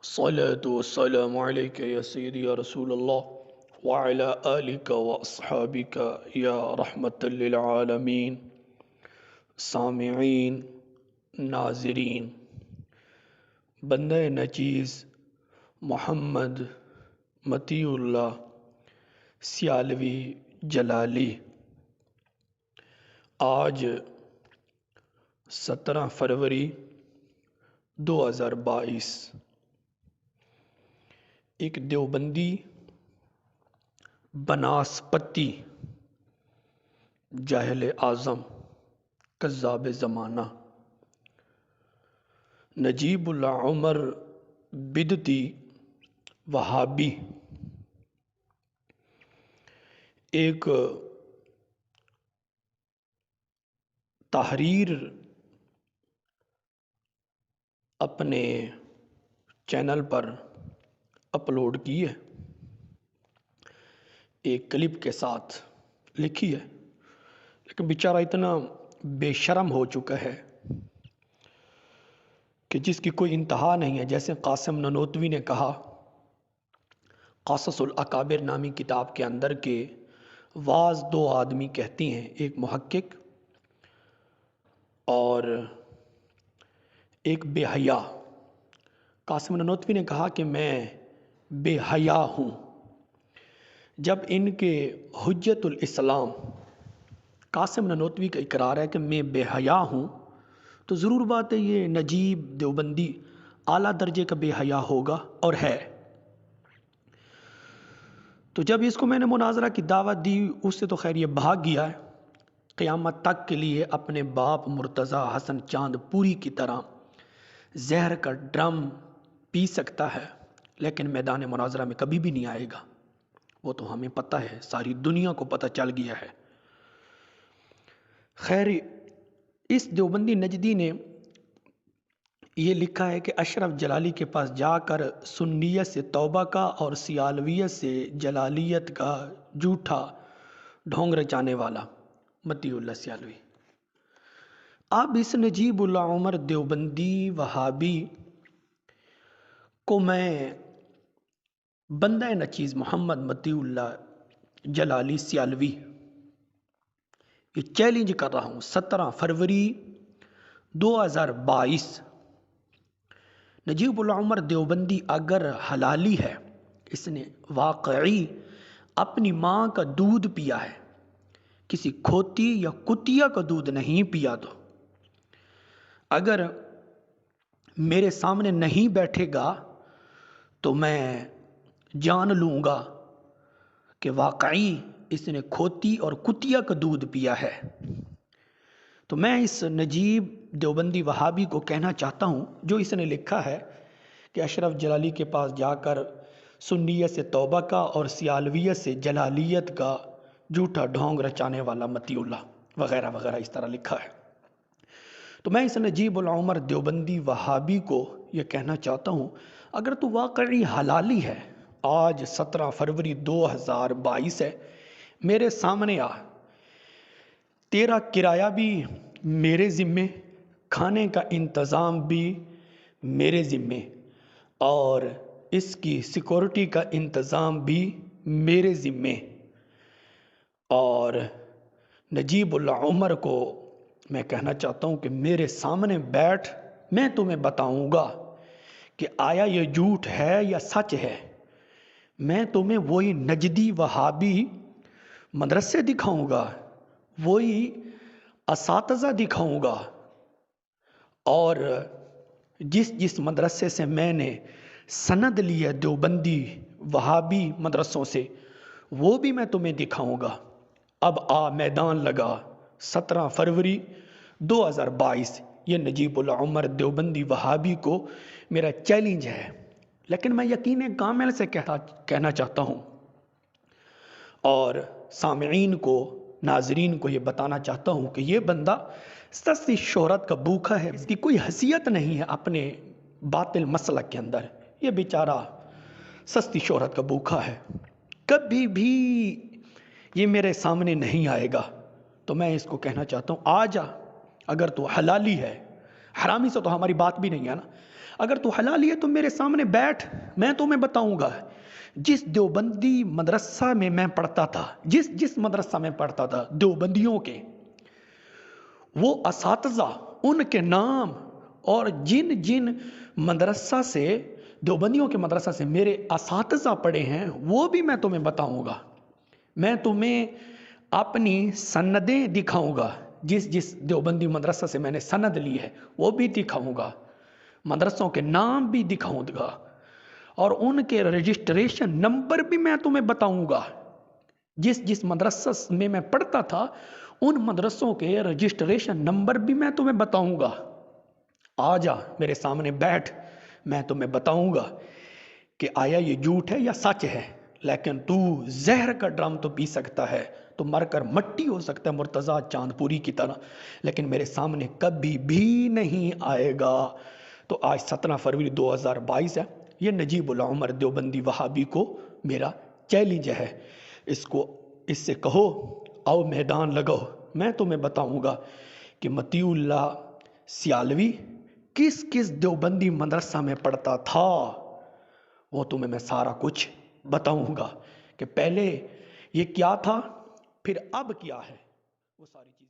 الصلاة والسلام عليك يا سيدي يا رسول الله وعلى آلك وأصحابك يا رحمة للعالمين. سامعین، ناظرین، بندہ نچیز محمد مطیع اللہ سیالوی جلالی، آج 17 فروری 2022 ایک دیوبندی بناسپتی جاہل اعظم کذاب زمانہ نجیب اللہ عمر بدتی وہابی ایک تحریر اپنے چینل پر اپلوڈ کی ہے، ایک کلپ کے ساتھ لکھی ہے، لیکن بیچارہ اتنا بے شرم ہو چکا ہے کہ جس کی کوئی انتہا نہیں ہے۔ جیسے قاسم ننوتوی نے کہا قصص الاکابر نامی کتاب کے اندر کہ بعض دو آدمی کہتی ہیں، ایک محقق اور ایک بے حیا۔ قاسم ننوتوی نے کہا کہ میں بے حیا ہوں۔ جب ان کے حجت الاسلام قاسم ننوتوی کا اقرار ہے کہ میں بے حیا ہوں، تو ضرور بات ہے یہ نجیب دیوبندی اعلیٰ درجے کا بے حیا ہوگا، اور ہے۔ تو جب اس کو میں نے مناظرہ کی دعوت دی، اس سے تو خیر یہ بھاگ گیا ہے، قیامت تک کے لیے اپنے باپ مرتضیٰ حسن چاند پوری کی طرح زہر کا ڈرم پی سکتا ہے، لیکن میدان مناظرہ میں کبھی بھی نہیں آئے گا۔ وہ تو ہمیں پتہ ہے، ساری دنیا کو پتہ چل گیا ہے۔ خیر، اس دیوبندی نجدی نے یہ لکھا ہے کہ اشرف جلالی کے پاس جا کر سنیت سے توبہ کا اور سیالویت سے جلالیت کا جھوٹا ڈھونگ رچانے والا مطیع اللہ سیالوی۔ اب اس نجیب اللہ عمر دیوبندی وہابی کو میں بندہ نچیز محمد مطیع اللہ جلالی سیالوی یہ چیلنج کر رہا ہوں، 17 فروری 2022 نجیب اللہ عمر دیوبندی اگر حلالی ہے، اس نے واقعی اپنی ماں کا دودھ پیا ہے، کسی کھوتی یا کتیا کا دودھ نہیں پیا، تو اگر میرے سامنے نہیں بیٹھے گا تو میں جان لوں گا کہ واقعی اس نے کھوتی اور کتیا کا دودھ پیا ہے۔ تو میں اس نجیب دیوبندی وہابی کو کہنا چاہتا ہوں، جو اس نے لکھا ہے کہ اشرف جلالی کے پاس جا کر سنیت سے توبہ کا اور سیالویت سے جلالیت کا جھوٹا ڈھونگ رچانے والا مطیع اللہ وغیرہ وغیرہ اس طرح لکھا ہے۔ تو میں اس نجیب العمر دیوبندی وہابی کو یہ کہنا چاہتا ہوں، اگر تو واقعی حلالی ہے، آج 17 فروری 2022 ہے، میرے سامنے آ، تیرا کرایہ بھی میرے ذمے، کھانے کا انتظام بھی میرے ذمے، اور اس کی سیکورٹی کا انتظام بھی میرے ذمے، اور نجیب اللہ عمر کو میں کہنا چاہتا ہوں کہ میرے سامنے بیٹھ، میں تمہیں بتاؤں گا کہ آیا یہ جھوٹ ہے یا سچ ہے۔ میں تمہیں وہی نجدی وہابی مدرسے دکھاؤں گا، وہی اساتذہ دکھاؤں گا، اور جس مدرسے سے میں نے سند لی ہے دیوبندی وہابی مدرسوں سے، وہ بھی میں تمہیں دکھاؤں گا۔ اب آ، میدان لگا۔ 17 فروری 2022 یہ نجیب العمر دیوبندی وہابی کو میرا چیلنج ہے، لیکن میں یقین کامل سے کہنا چاہتا ہوں، اور سامعین کو، ناظرین کو یہ بتانا چاہتا ہوں کہ یہ بندہ سستی شہرت کا بھوکا ہے، اس کی کوئی حیثیت نہیں ہے اپنے باطل مسلک کے اندر۔ یہ بیچارہ سستی شہرت کا بھوکا ہے، کبھی بھی یہ میرے سامنے نہیں آئے گا۔ تو میں اس کو کہنا چاہتا ہوں، آ جا، اگر تو حلالی ہے، حرامی سے تو ہماری بات بھی نہیں ہے نا، اگر تو حلالی ہے تو میرے سامنے بیٹھ، میں تمہیں بتاؤں گا۔ جس دیوبندی مدرسہ میں میں پڑھتا تھا، جس مدرسہ میں پڑھتا تھا دیوبندیوں کے، وہ اساتذہ، ان کے نام، اور جن جن مدرسہ سے، دیوبندیوں کے مدرسہ سے میرے اساتذہ پڑھے ہیں، وہ بھی میں تمہیں بتاؤں گا۔ میں تمہیں اپنی سندیں دکھاؤں گا، جس دیوبندی مدرسہ سے میں نے سند لی ہے وہ بھی دکھاؤں گا، مدرسوں کے نام بھی دکھاؤں گا، اور ان کے رجسٹریشن نمبر بھی میں تمہیں بتاؤں گا۔ جس مدرسہ میں میں پڑھتا تھا ان مدرسوں کے رجسٹریشن نمبر بھی میں تمہیں بتاؤں گا۔ آ جا میرے سامنے بیٹھ، میں تمہیں بتاؤں گا کہ آیا یہ جھوٹ ہے یا سچ ہے۔ لیکن تو زہر کا ڈرام تو پی سکتا ہے، تو مر کر مٹی ہو سکتا ہے مرتضیٰ چاند پوری کی طرح، لیکن میرے سامنے کبھی بھی نہیں آئے گا۔ تو آج 17 فروری 2022 ہے، یہ نجیب العمر دیوبندی وہابی کو میرا چیلنج ہے۔ اس سے کہو آؤ میدان لگاؤ، میں تمہیں بتاؤں گا کہ مطیع اللہ سیالوی کس دیوبندی مدرسہ میں پڑھتا تھا، وہ تمہیں میں سارا کچھ بتاؤں گا کہ پہلے یہ کیا تھا، پھر اب کیا ہے، وہ ساری چیزیں